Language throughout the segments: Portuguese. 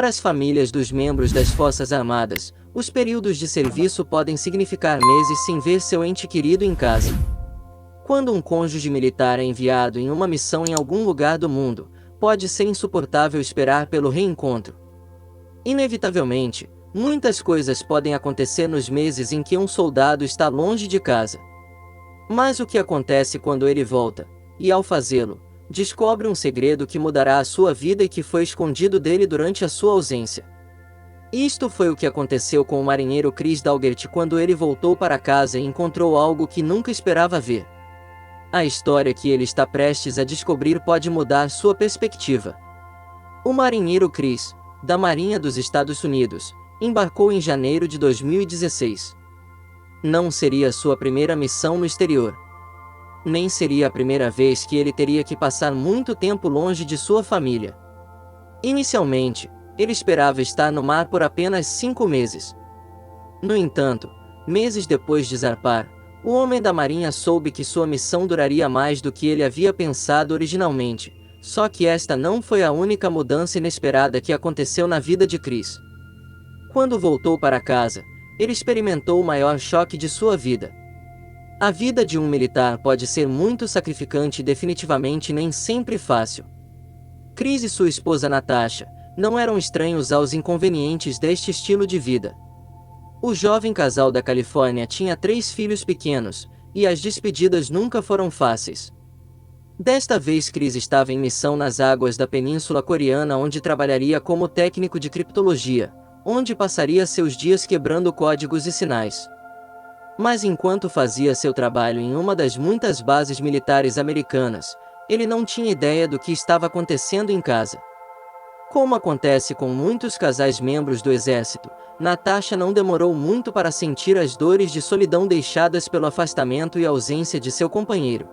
Para as famílias dos membros das Forças Armadas, os períodos de serviço podem significar meses sem ver seu ente querido em casa. Quando um cônjuge militar é enviado em uma missão em algum lugar do mundo, pode ser insuportável esperar pelo reencontro. Inevitavelmente, muitas coisas podem acontecer nos meses em que um soldado está longe de casa. Mas o que acontece quando ele volta, e ao fazê-lo, descobre um segredo que mudará a sua vida e que foi escondido dele durante a sua ausência? Isto foi o que aconteceu com o marinheiro Chris Daugherty quando ele voltou para casa e encontrou algo que nunca esperava ver. A história que ele está prestes a descobrir pode mudar sua perspectiva. O marinheiro Chris, da Marinha dos Estados Unidos, embarcou em janeiro de 2016. Não seria sua primeira missão no exterior. Nem seria a primeira vez que ele teria que passar muito tempo longe de sua família. Inicialmente, ele esperava estar no mar por apenas 5 meses. No entanto, meses depois de zarpar, o homem da Marinha soube que sua missão duraria mais do que ele havia pensado originalmente, só que esta não foi a única mudança inesperada que aconteceu na vida de Chris. Quando voltou para casa, ele experimentou o maior choque de sua vida. A vida de um militar pode ser muito sacrificante e definitivamente nem sempre fácil. Chris e sua esposa Natasha não eram estranhos aos inconvenientes deste estilo de vida. O jovem casal da Califórnia tinha 3 filhos pequenos, e as despedidas nunca foram fáceis. Desta vez Chris estava em missão nas águas da Península Coreana, onde trabalharia como técnico de criptologia, onde passaria seus dias quebrando códigos e sinais. Mas enquanto fazia seu trabalho em uma das muitas bases militares americanas, ele não tinha ideia do que estava acontecendo em casa. Como acontece com muitos casais membros do exército, Natasha não demorou muito para sentir as dores de solidão deixadas pelo afastamento e ausência de seu companheiro.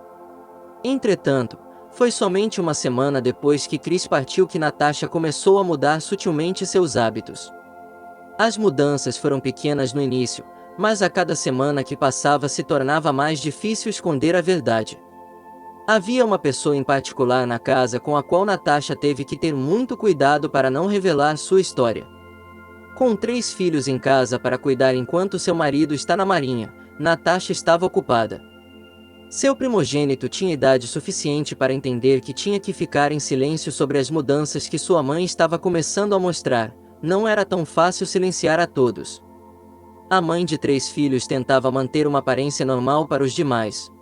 Entretanto, foi somente uma semana depois que Chris partiu que Natasha começou a mudar sutilmente seus hábitos. As mudanças foram pequenas no início, mas a cada semana que passava se tornava mais difícil esconder a verdade. Havia uma pessoa em particular na casa com a qual Natasha teve que ter muito cuidado para não revelar sua história. Com 3 filhos em casa para cuidar enquanto seu marido está na Marinha, Natasha estava ocupada. Seu primogênito tinha idade suficiente para entender que tinha que ficar em silêncio sobre as mudanças que sua mãe estava começando a mostrar. Não era tão fácil silenciar a todos. A mãe de 3 filhos tentava manter uma aparência normal para os demais.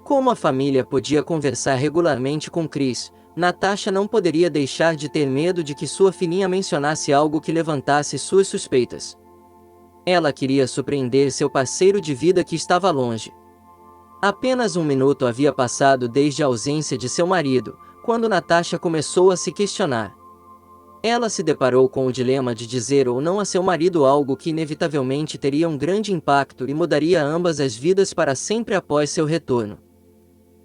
Como a família podia conversar regularmente com Chris, Natasha não poderia deixar de ter medo de que sua filhinha mencionasse algo que levantasse suas suspeitas. Ela queria surpreender seu parceiro de vida que estava longe. Apenas 1 minuto havia passado desde a ausência de seu marido, quando Natasha começou a se questionar. Ela se deparou com o dilema de dizer ou não a seu marido algo que inevitavelmente teria um grande impacto e mudaria ambas as vidas para sempre após seu retorno.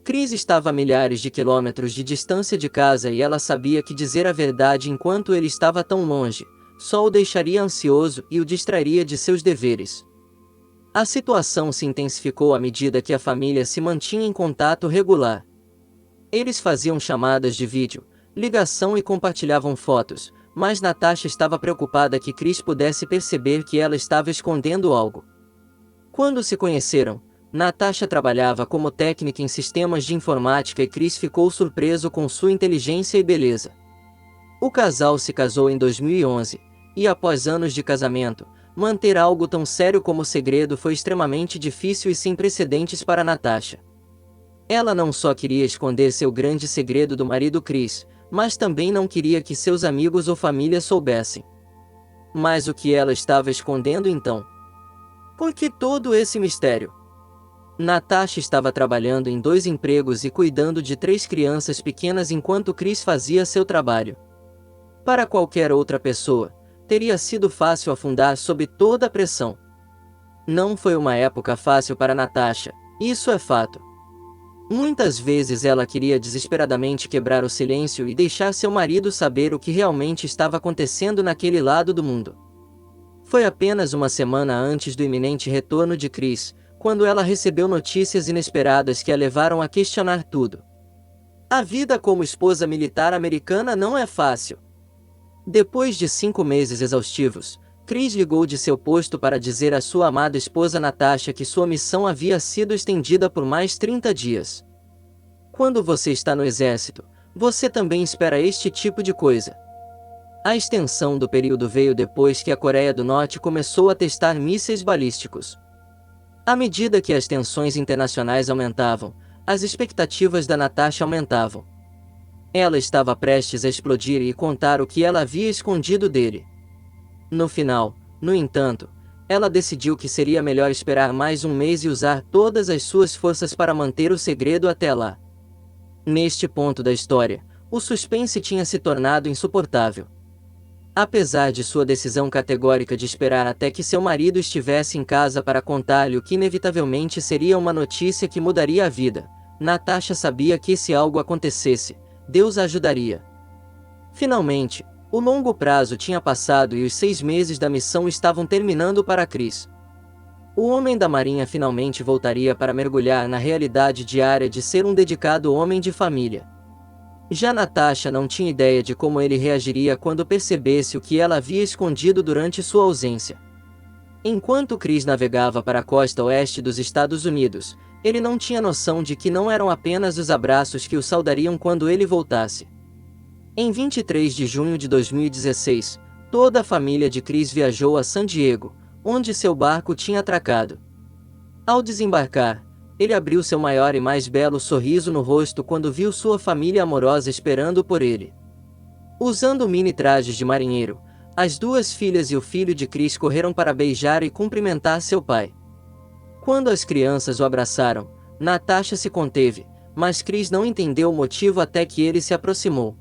Chris estava a milhares de quilômetros de distância de casa e ela sabia que dizer a verdade enquanto ele estava tão longe, só o deixaria ansioso e o distrairia de seus deveres. A situação se intensificou à medida que a família se mantinha em contato regular. Eles faziam chamadas de vídeo, ligação e compartilhavam fotos, mas Natasha estava preocupada que Chris pudesse perceber que ela estava escondendo algo. Quando se conheceram, Natasha trabalhava como técnica em sistemas de informática e Chris ficou surpreso com sua inteligência e beleza. O casal se casou em 2011, e após anos de casamento, manter algo tão sério como segredo foi extremamente difícil e sem precedentes para Natasha. Ela não só queria esconder seu grande segredo do marido Chris, mas também não queria que seus amigos ou família soubessem. Mas o que ela estava escondendo então? Por que todo esse mistério? Natasha estava trabalhando em 2 empregos e cuidando de 3 crianças pequenas enquanto Chris fazia seu trabalho. Para qualquer outra pessoa, teria sido fácil afundar sob toda a pressão. Não foi uma época fácil para Natasha, isso é fato. Muitas vezes ela queria desesperadamente quebrar o silêncio e deixar seu marido saber o que realmente estava acontecendo naquele lado do mundo. Foi apenas uma semana antes do iminente retorno de Chris, quando ela recebeu notícias inesperadas que a levaram a questionar tudo. A vida como esposa militar americana não é fácil. Depois de 5 meses exaustivos, Chris ligou de seu posto para dizer à sua amada esposa Natasha que sua missão havia sido estendida por mais 30 dias. Quando você está no exército, você também espera este tipo de coisa. A extensão do período veio depois que a Coreia do Norte começou a testar mísseis balísticos. À medida que as tensões internacionais aumentavam, as expectativas da Natasha aumentavam. Ela estava prestes a explodir e contar o que ela havia escondido dele. No final, no entanto, ela decidiu que seria melhor esperar mais um mês e usar todas as suas forças para manter o segredo até lá. Neste ponto da história, o suspense tinha se tornado insuportável. Apesar de sua decisão categórica de esperar até que seu marido estivesse em casa para contar-lhe o que inevitavelmente seria uma notícia que mudaria a vida, Natasha sabia que se algo acontecesse, Deus a ajudaria. Finalmente, o longo prazo tinha passado e os 6 meses da missão estavam terminando para Chris. O homem da marinha finalmente voltaria para mergulhar na realidade diária de ser um dedicado homem de família. Já Natasha não tinha ideia de como ele reagiria quando percebesse o que ela havia escondido durante sua ausência. Enquanto Chris navegava para a costa oeste dos Estados Unidos, ele não tinha noção de que não eram apenas os abraços que o saudariam quando ele voltasse. Em 23 de junho de 2016, toda a família de Chris viajou a San Diego, onde seu barco tinha atracado. Ao desembarcar, ele abriu seu maior e mais belo sorriso no rosto quando viu sua família amorosa esperando por ele. Usando mini trajes de marinheiro, as 2 filhas e o filho de Chris correram para beijar e cumprimentar seu pai. Quando as crianças o abraçaram, Natasha se conteve, mas Chris não entendeu o motivo até que ele se aproximou.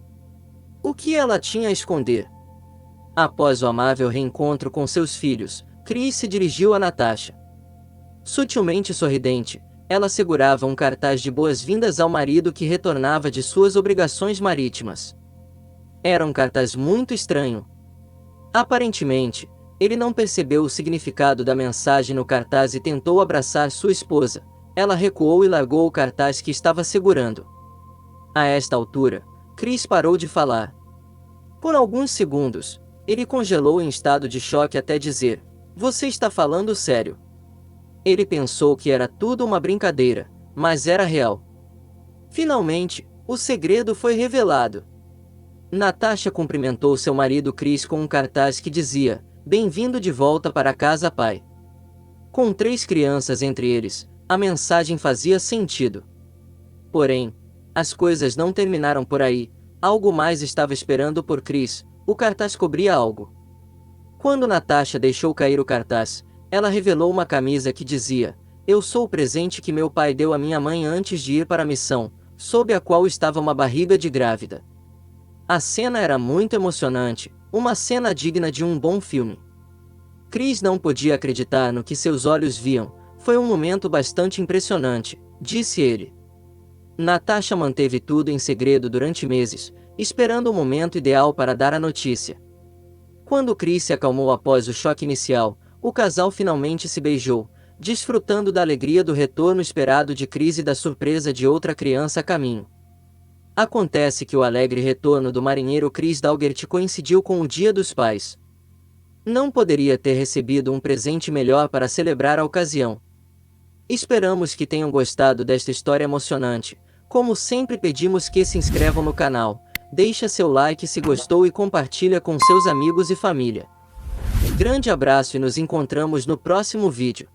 O que ela tinha a esconder? Após o amável reencontro com seus filhos, Chris se dirigiu a Natasha. Sutilmente sorridente, ela segurava um cartaz de boas-vindas ao marido que retornava de suas obrigações marítimas. Era um cartaz muito estranho. Aparentemente, ele não percebeu o significado da mensagem no cartaz e tentou abraçar sua esposa. Ela recuou e largou o cartaz que estava segurando. A esta altura, Chris parou de falar. Por alguns segundos, ele congelou em estado de choque até dizer: "Você está falando sério?" Ele pensou que era tudo uma brincadeira, mas era real. Finalmente, o segredo foi revelado. Natasha cumprimentou seu marido Chris com um cartaz que dizia: "Bem-vindo de volta para casa, pai." Com 3 crianças entre eles, a mensagem fazia sentido. Porém, as coisas não terminaram por aí, algo mais estava esperando por Chris. O cartaz cobria algo. Quando Natasha deixou cair o cartaz, ela revelou uma camisa que dizia: "Eu sou o presente que meu pai deu à minha mãe antes de ir para a missão", sob a qual estava uma barriga de grávida. A cena era muito emocionante, uma cena digna de um bom filme. Chris não podia acreditar no que seus olhos viam. "Foi um momento bastante impressionante", disse ele. Natasha manteve tudo em segredo durante meses, esperando o momento ideal para dar a notícia. Quando Chris se acalmou após o choque inicial, o casal finalmente se beijou, desfrutando da alegria do retorno esperado de Chris e da surpresa de outra criança a caminho. Acontece que o alegre retorno do marinheiro Chris Daugherty coincidiu com o Dia dos Pais. Não poderia ter recebido um presente melhor para celebrar a ocasião. Esperamos que tenham gostado desta história emocionante. Como sempre, pedimos que se inscrevam no canal, deixa seu like se gostou e compartilha com seus amigos e família. Grande abraço e nos encontramos no próximo vídeo.